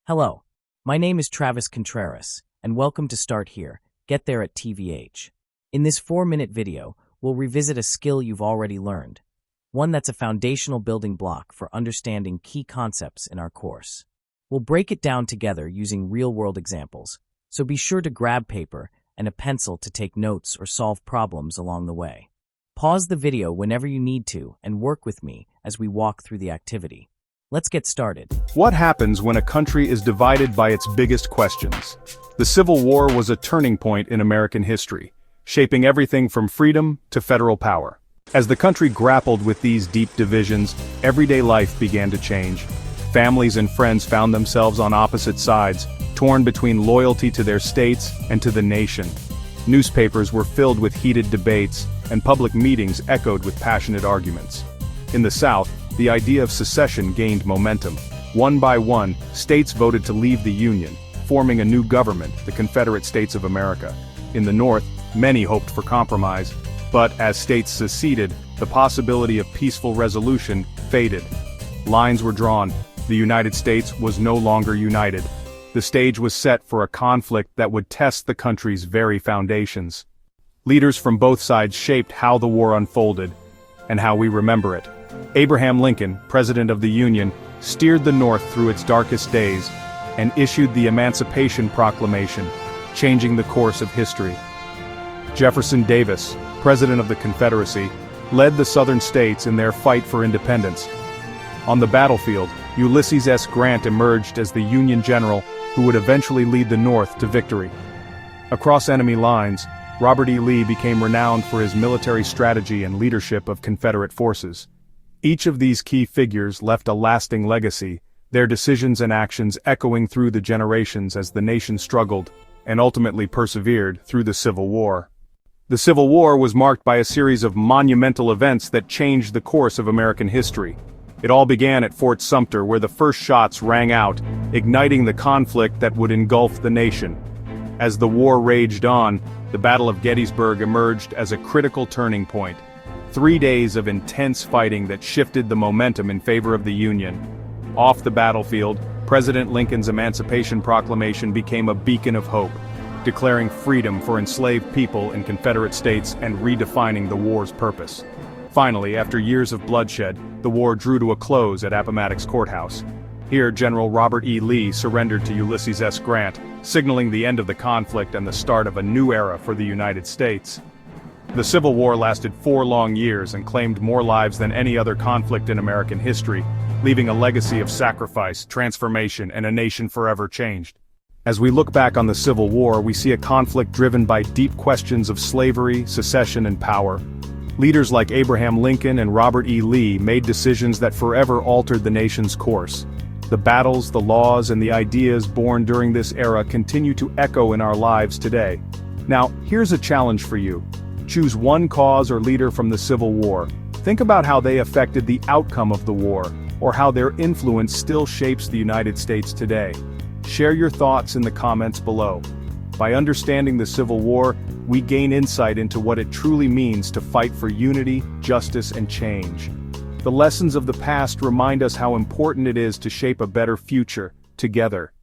Hello, my name is Travis Contreras, and welcome to Start Here, Get There at TVH. In this 4-minute video, we'll revisit a skill you've already learned, one that's a foundational building block for understanding key concepts in our course. We'll break it down together using real-world examples, so be sure to grab paper and a pencil to take notes or solve problems along the way. Pause the video whenever you need to and work with me as we walk through the activity. Let's get started. What happens when a country is divided by its biggest questions? The Civil War was a turning point in American history, shaping everything from freedom to federal power. As the country grappled with these deep divisions, everyday life began to change. Families and friends found themselves on opposite sides, torn between loyalty to their states and to the nation. Newspapers were filled with heated debates, and public meetings echoed with passionate arguments. In the South, the idea of secession gained momentum. One by one, states voted to leave the Union, forming a new government, the Confederate States of America. In the North, many hoped for compromise, but as states seceded, the possibility of peaceful resolution faded. Lines were drawn. The United States was no longer united. The stage was set for a conflict that would test the country's very foundations. Leaders from both sides shaped how the war unfolded, and how we remember it. Abraham Lincoln, President of the Union, steered the North through its darkest days, and issued the Emancipation Proclamation, changing the course of history. Jefferson Davis, President of the Confederacy, led the Southern states in their fight for independence. On the battlefield, Ulysses S. Grant emerged as the Union general who would eventually lead the North to victory. Across enemy lines, Robert E. Lee became renowned for his military strategy and leadership of Confederate forces. Each of these key figures left a lasting legacy, their decisions and actions echoing through the generations as the nation struggled, and ultimately persevered, through the Civil War. The Civil War was marked by a series of monumental events that changed the course of American history. It all began at Fort Sumter, where the first shots rang out, igniting the conflict that would engulf the nation. As the war raged on, the Battle of Gettysburg emerged as a critical turning point. 3 days of intense fighting that shifted the momentum in favor of the Union. Off the battlefield, President Lincoln's Emancipation Proclamation became a beacon of hope, declaring freedom for enslaved people in Confederate states and redefining the war's purpose. Finally, after years of bloodshed, the war drew to a close at Appomattox Courthouse. Here, General Robert E. Lee surrendered to Ulysses S. Grant, signaling the end of the conflict and the start of a new era for the United States. The Civil War lasted 4 long years and claimed more lives than any other conflict in American history, leaving a legacy of sacrifice, transformation, and a nation forever changed. As we look back on the Civil War, we see a conflict driven by deep questions of slavery, secession, and power. Leaders like Abraham Lincoln and Robert E. Lee made decisions that forever altered the nation's course. The battles, the laws, and the ideas born during this era continue to echo in our lives today. Now, here's a challenge for you. Choose one cause or leader from the Civil War. Think about how they affected the outcome of the war, or how their influence still shapes the United States today. Share your thoughts in the comments below. By understanding the Civil War, we gain insight into what it truly means to fight for unity, justice, and change. The lessons of the past remind us how important it is to shape a better future, together.